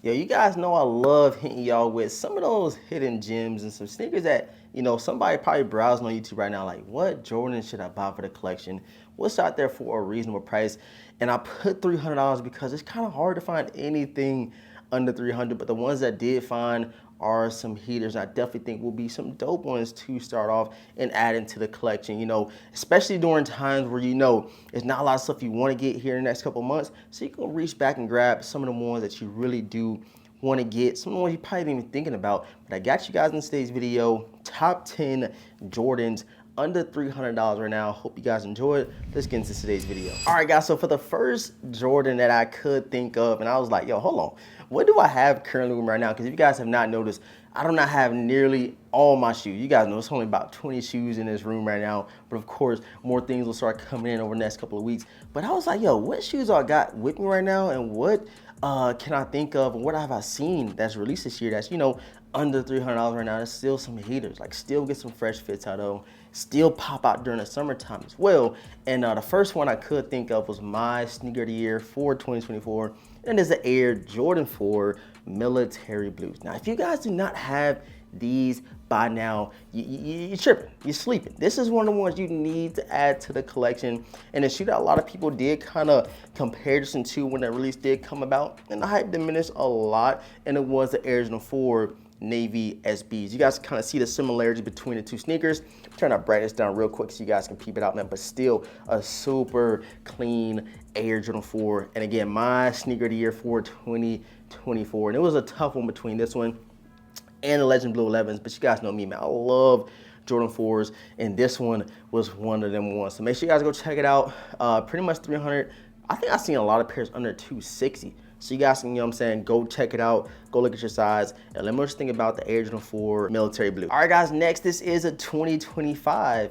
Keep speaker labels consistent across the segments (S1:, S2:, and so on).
S1: Yo, you guys know I love hitting y'all with some of those hidden gems and some sneakers that, somebody probably browsing on YouTube right now, like, what Jordan should I buy for the collection? What's out there for a reasonable price? And I put $300 because it's kind of hard to find anything under 300, but the ones that did find are some heaters. I definitely think will be some dope ones to start off and add into the collection, especially during times where there's not a lot of stuff you want to get here in the next couple months. So you can reach back and grab some of the ones that you really do want to get, some of the ones you probably ain't even thinking about. But I got you guys in today's video, top 10 Jordans under $300 right now. Hope you guys enjoyed. Let's get into today's video. All right, guys, so for the first Jordan that I could think of, and I was like, yo, hold on, what do I have currently right now? Because if you guys have not noticed, I do not have nearly all my shoes. You guys know it's only about 20 shoes in this room right now, but of course, more things will start coming in over the next couple of weeks. But I was like, yo, what shoes I got with me right now, and what can I think of, and what have I seen that's released this year that's, under $300 right now? There's still some heaters, like still get some fresh fits out of them, still pop out during the summertime as well. And the first one I could think of was my sneaker of the year for 2024, and it's the Air Jordan 4 Military Blues. Now, if you guys do not have these by now, you're tripping, you're sleeping. This is one of the ones you need to add to the collection, and a shoe that a lot of people did kind of comparison to when that release did come about, and the hype diminished a lot, and it was the Air Jordan 4 Navy SBs. You guys kind of see the similarities between the two sneakers. I'm trying to break this down real quick so you guys can peep it out, man, but still a super clean Air Jordan 4. And again, my sneaker of the year for 2024. And it was a tough one between this one and the Legend Blue 11s, but you guys know me, man. I love Jordan 4s, and this one was one of them ones. So make sure you guys go check it out. Pretty much 300. I think I've seen a lot of pairs under 260. So you guys can, go check it out, go look at your size, and let me just think about the Air Jordan 4 Military Blue. All right, guys, next, this is a 2025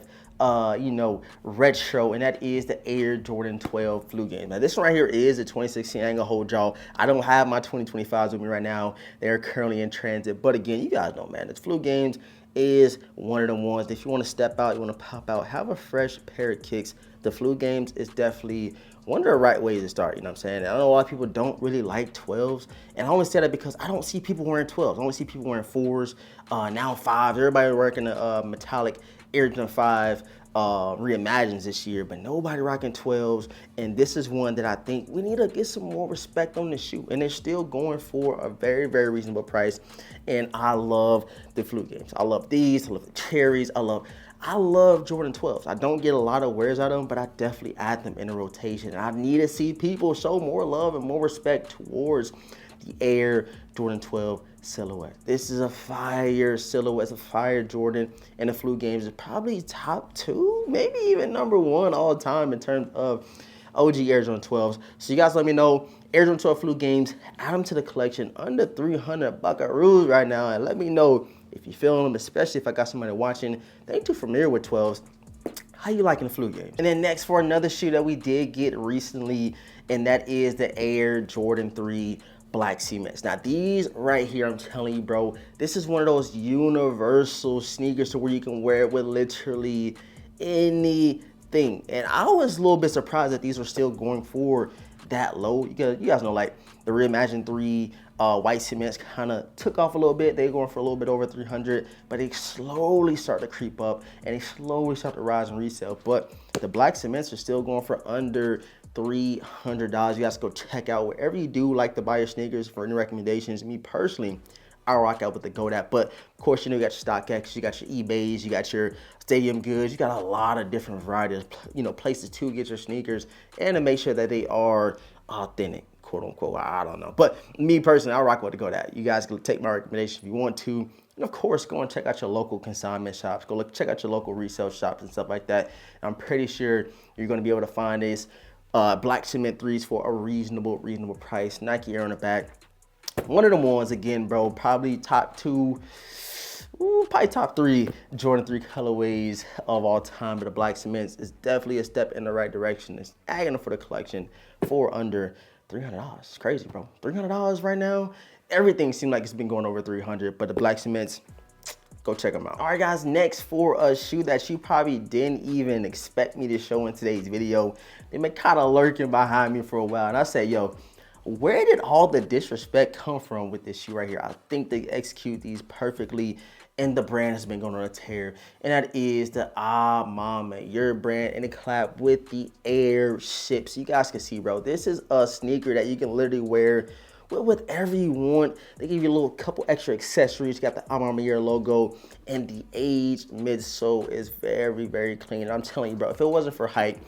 S1: retro, and that is the Air Jordan 12 Flu Game. Now, this one right here is a 2016. I ain't gonna hold y'all. I don't have my 2025s with me right now. They're currently in transit. But again, you guys know, man, the Flu Games is one of the ones. If you want to step out, you want to pop out, have a fresh pair of kicks, the Flu Games is definitely one of the right ways to start. You know what I'm saying? I know a lot of people don't really like 12s, and I only say that because I don't see people wearing 12s. I only see people wearing 4s, now 5s. Everybody working the metallic Air Jordan 5 reimagines this year, but nobody rocking 12s. And this is one that I think we need to get some more respect on the shoe, and they're still going for a very, very reasonable price. And I love the Flu Games. I love these. I love the cherries. I love Jordan 12s. I don't get a lot of wears out of them, but I definitely add them in a rotation. And I need to see people show more love and more respect towards the Air Jordan 12 silhouette. This is a fire silhouette. It's a fire Jordan, and the Flu Games is probably top 2, maybe even number 1 all time in terms of OG Air Jordan 12s. So you guys let me know, Air Jordan 12 Flu Games, add them to the collection under 300 buckaroos right now, and let me know if you're feeling them, especially if I got somebody watching that ain't too familiar with 12s. How you liking the Flu Game? And then next, for another shoe that we did get recently, and that is the Air Jordan 3 Black Cements. Now these right here, I'm telling you, bro, this is one of those universal sneakers to where you can wear it with literally anything. And I was a little bit surprised that these were still going for that low. You guys know, like, the Reimagined 3 white cements kind of took off a little bit. They're going for a little bit over 300, but they slowly start to creep up, and they slowly start to rise in resale. But the black cements are still going for under $300. You guys go check out wherever you do like to buy your sneakers for any recommendations. Me personally, I rock out with the GoDaddy, but of course, you got your StockX, you got your eBays, you got your Stadium Goods, you got a lot of different varieties, places to get your sneakers and to make sure that they are authentic, quote unquote. I don't know, but me personally, I rock with the GoDaddy. You guys can take my recommendation if you want to. And of course, go and check out your local consignment shops. Go check out your local resale shops and stuff like that. I'm pretty sure you're going to be able to find these black cement 3s for a reasonable price. Nike Air on the back. One of them ones, again, bro, probably top 2, probably top 3 Jordan 3 colorways of all time. But the black cements is definitely a step in the right direction. It's adding for the collection for under $300. It's crazy, bro. $300 right now. Everything seems like it's been going over 300, but the black cements, go check them out. All right, guys, next, for a shoe that you probably didn't even expect me to show in today's video. They've been kind of lurking behind me for a while, and I said, yo, where did all the disrespect come from with this shoe right here? I think they execute these perfectly, and the brand has been going on a tear, and that is the Mama Your brand, and it collab with the Airships. You guys can see, bro, this is a sneaker that you can literally wear with whatever you want. They give you a little couple extra accessories. You got the Mama Your logo, and the aged midsole is very, very clean. I'm telling you, bro, if it wasn't for hype,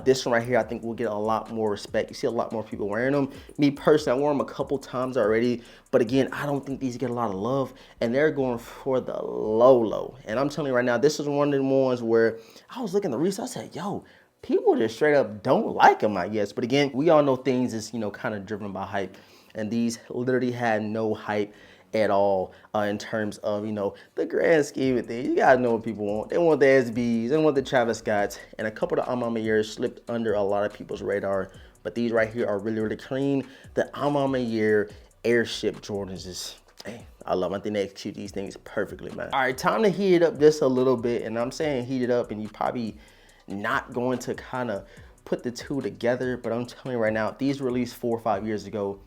S1: this one right here, I think will get a lot more respect. You see a lot more people wearing them. Me personally, I wore them a couple times already, but again, I don't think these get a lot of love, and they're going for the low. And I'm telling you right now, this is one of the ones where I was looking at the resale, I said, yo, people just straight up don't like them, I guess. But again, we all know things is, kind of driven by hype, and these literally had no hype at all in terms of, the grand scheme of things. You gotta know what people want. They want the SBs, they want the Travis Scotts, and a couple of Mama Years slipped under a lot of people's radar. But these right here are really, really clean. The Mama Year Airship Jordans is, hey, I love them. I think they execute these things perfectly, man. All right, time to heat it up just a little bit. And I'm saying heat it up, and you probably not going to kind of put the two together, but I'm telling you right now, these were released 4 or 5 years ago.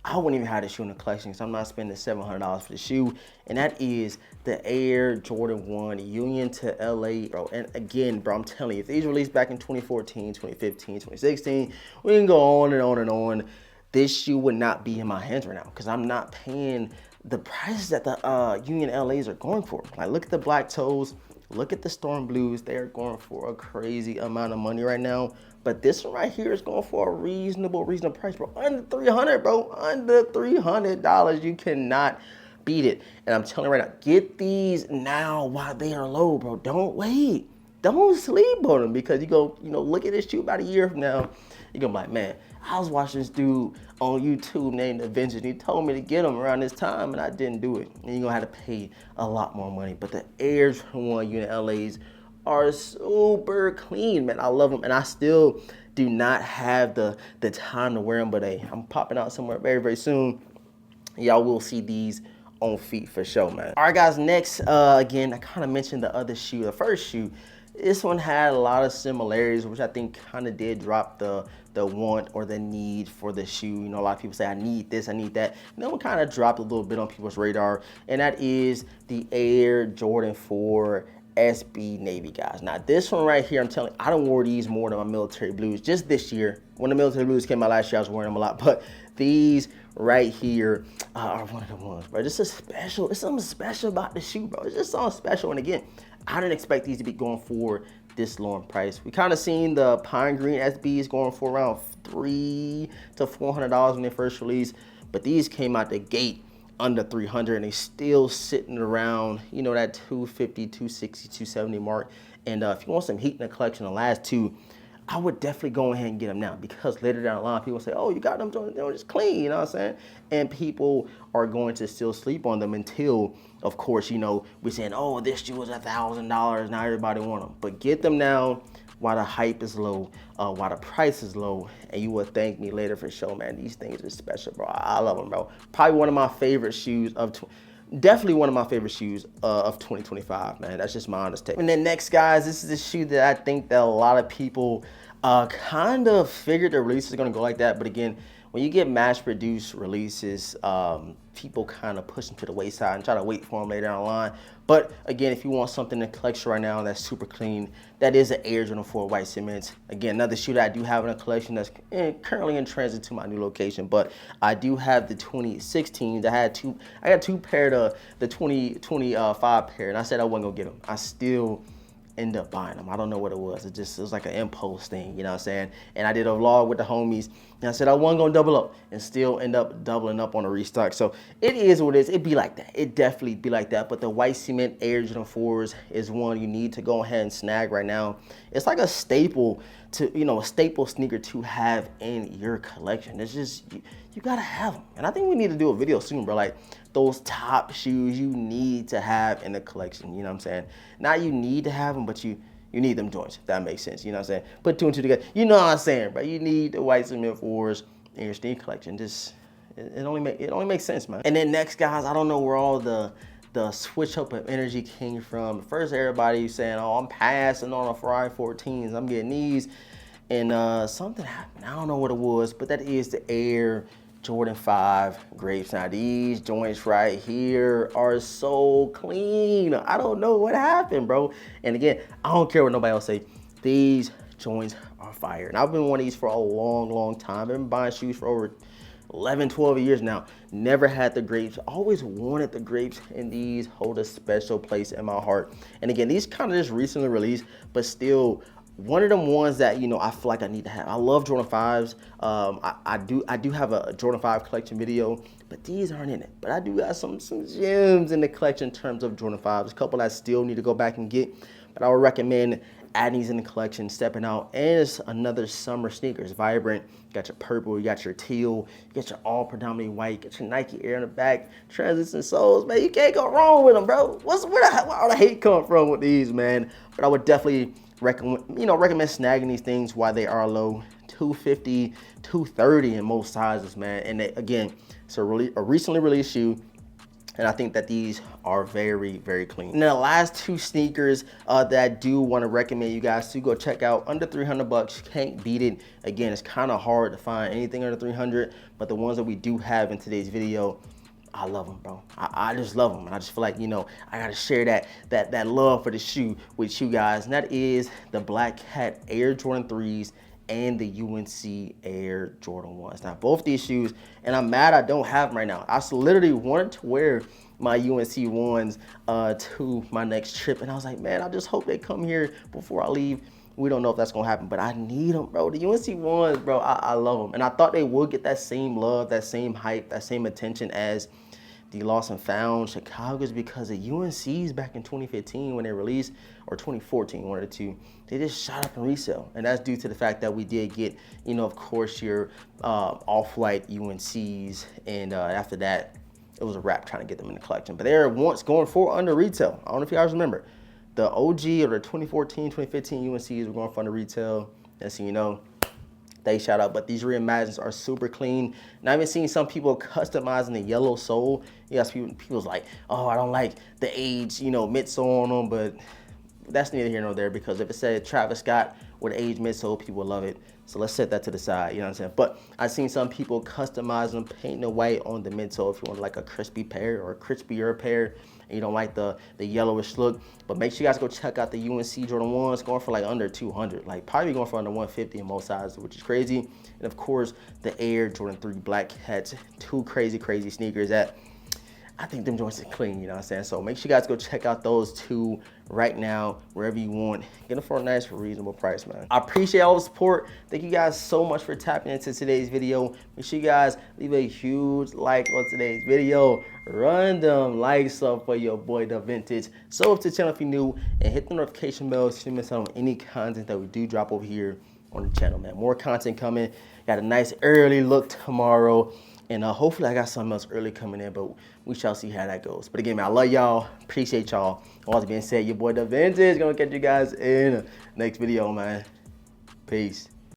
S1: I wouldn't even have the shoe in the collection, so I'm not spending $700 for the shoe. And that is the Air Jordan 1 Union to LA, bro. And again, bro, I'm telling you, if these released back in 2014, 2015, 2016, we can go on and on and on. This shoe would not be in my hands right now because I'm not paying the prices that the Union LAs are going for. Like, look at the black toes. Look at the Storm Blues. They are going for a crazy amount of money right now. But this one right here is going for a reasonable price, bro. Under $300, bro. Under $300. You cannot beat it. And I'm telling you right now, get these now while they are low, bro. Don't wait. Don't sleep on them, because you go, look at this shoe about a year from now. You're going to be like, man, I was watching this dude on YouTube named Avengers, and he told me to get him around this time, and I didn't do it. And you're going to have to pay a lot more money. But the Air One Unit LAs are super clean, man. I love them, and I still do not have the time to wear them, but hey, I'm popping out somewhere very, very soon. Y'all will see these on feet for sure, man. All right, guys, next, again, I kind of mentioned the other shoe, the first shoe. This one had a lot of similarities, which I think kind of did drop the want or the need for the shoe. A lot of people say, I need this, I need that. And that one kind of dropped a little bit on people's radar, and that is the Air Jordan 4 SB Navy, guys. Now, this one right here, I'm telling you, I don't wear these more than my military blues. Just this year, when the military blues came out last year, I was wearing them a lot, but these right here are one of the ones, bro. Just a special, it's something special about the shoe, bro. It's just something special. And again, I didn't expect these to be going for this low in price. We kind of seen the Pine Green SBs going for around $300 to $400 when they first released, but these came out the gate under 300, and they still sitting around, that 250, 260, 270 mark. And if you want some heat in the collection, the last two, I would definitely go ahead and get them now, because later down the line, people say, oh, you got them, they're just clean, you know what I'm saying? And people are going to still sleep on them until, of course, we're saying, oh, this shoe was $1,000, now everybody want them. But get them now while the hype is low, while the price is low, and you will thank me later for sure, man. These things are special, bro. I love them, bro. Probably one of my favorite shoes definitely one of my favorite shoes of 2025, man. That's just my honest take. And then next, guys, this is a shoe that I think that a lot of people kind of figured the release is gonna go like that. But again, when you get mass-produced releases, people kind of push them to the wayside and try to wait for them later down the line. But again, if you want something in the collection right now that's super clean, that is an Air Jordan 4 white cement. Again, another shoe that I do have in a collection that's currently in transit to my new location. But I do have the 2016s. I got two pair of the 2025 pair, and I said I wasn't gonna get them. I still end up buying them. I don't know what it was. It was like an impulse thing, you know what I'm saying? And I did a vlog with the homies, and I said I wasn't gonna double up, and still end up doubling up on a restock. So it is what it is. It be like that. It definitely be like that. But the white cement Air Jordan 4s is one you need to go ahead and snag right now. It's like a staple to, a staple sneaker to have in your collection. It's just, you gotta have them. And I think we need to do a video soon, bro. Like, those top shoes you need to have in the collection, you know what I'm saying? Not you need to have them, but you need them joints, if that makes sense, you know what I'm saying? Put two and two together, you know what I'm saying, bro? You need the white cement 4s in your sneaker collection. Just, it only makes sense, man. And then next, guys, I don't know where all the switch up of energy came from. First, everybody saying, oh, I'm passing on a Ferrari 14s, I'm getting these. And something happened, I don't know what it was, but that is the Air Jordan 5 grapes. Now these joints right here are so clean. I don't know what happened, bro. And again, I don't care what nobody else say. These joints are fire. And I've been wanting these for a long time. I've been buying shoes for over 11, 12 years now. Never had the grapes. Always wanted the grapes, and these hold a special place in my heart. And again, these kind of just recently released, but still one of them ones that, you know, I feel like I need to have. I love Jordan 5s. I do have a Jordan 5 collection video, but these aren't in it. But I do got some gems in the collection in terms of Jordan 5s. A couple I still need to go back and get, but I would recommend adding these in the collection, stepping out. And it's another summer sneaker. It's vibrant. You got your purple, you got your teal, you got your all predominantly white, you got your Nike Air in the back, translucent soles, man. You can't go wrong with them, bro. Where all the hate come from with these, man? But I would definitely recommend snagging these things while they are low. $250, $230 in most sizes, man. And they, again, it's a recently released shoe. And I think that these are very clean. And then the last two sneakers that I do want to recommend you guys to go check out, under 300 bucks, can't beat it. Again, it's kind of hard to find anything under 300, but the ones that we do have in today's video, I love them, bro. I just love them. And I just feel like, you know, I gotta share that love for the shoe with you guys. And that is the Black Hat Air Jordan 3s and the UNC Air Jordan 1s. Now, both these shoes, and I'm mad I don't have them right now. I literally wanted to wear my UNC 1s to my next trip, and I was like, man, I just hope they come here before I leave. We don't know if that's gonna happen, but I need them, bro. The UNC 1s, bro, I love them. And I thought they would get that same love, that same hype, that same attention as the Lost and Found Chicago's, because the UNCs back in 2015 when they released, or 2014, one of the two, they just shot up in resale. And that's due to the fact that we did get, you know, of course, your off-white UNCs, and after that, it was a wrap trying to get them in the collection. But they were once going for under retail. I don't know if you guys remember. The OG or the 2014, 2015 UNCs were going for under retail. And so, you know, they shout out. But these reimagines are super clean. And I've even seen some people customizing the yellow sole. Yes, people's like, oh, I don't like the age, you know, midsole on them. But that's neither here nor there, because if it said Travis Scott with age midsole, people love it. So let's set that to the side, you know what I'm saying? But I've seen some people customize them, painting the white on the midsole if you want like a crispy pair or a crispier pair, and you don't like the yellowish look. But make sure you guys go check out the UNC Jordan 1s, going for like under 200, like probably going for under 150 in most sizes, which is crazy. And of course, the Air Jordan 3 Black Hats, two crazy sneakers that I think them joints are clean, you know what I'm saying? So make sure you guys go check out those two right now, wherever you want. Get them for a nice, reasonable price, man. I appreciate all the support. Thank you guys so much for tapping into today's video. Make sure you guys leave a huge like on today's video. Run them likes up for your boy, The Vintage. Sub up to the channel if you're new, and hit the notification bell so you miss out on any content that we do drop over here on the channel, man. More content coming. Got a nice early look tomorrow. And hopefully I got something else early coming in, but we shall see how that goes. But again, man, I love y'all. Appreciate y'all. All that being said, your boy, The Vintage, gonna catch you guys in the next video, man. Peace.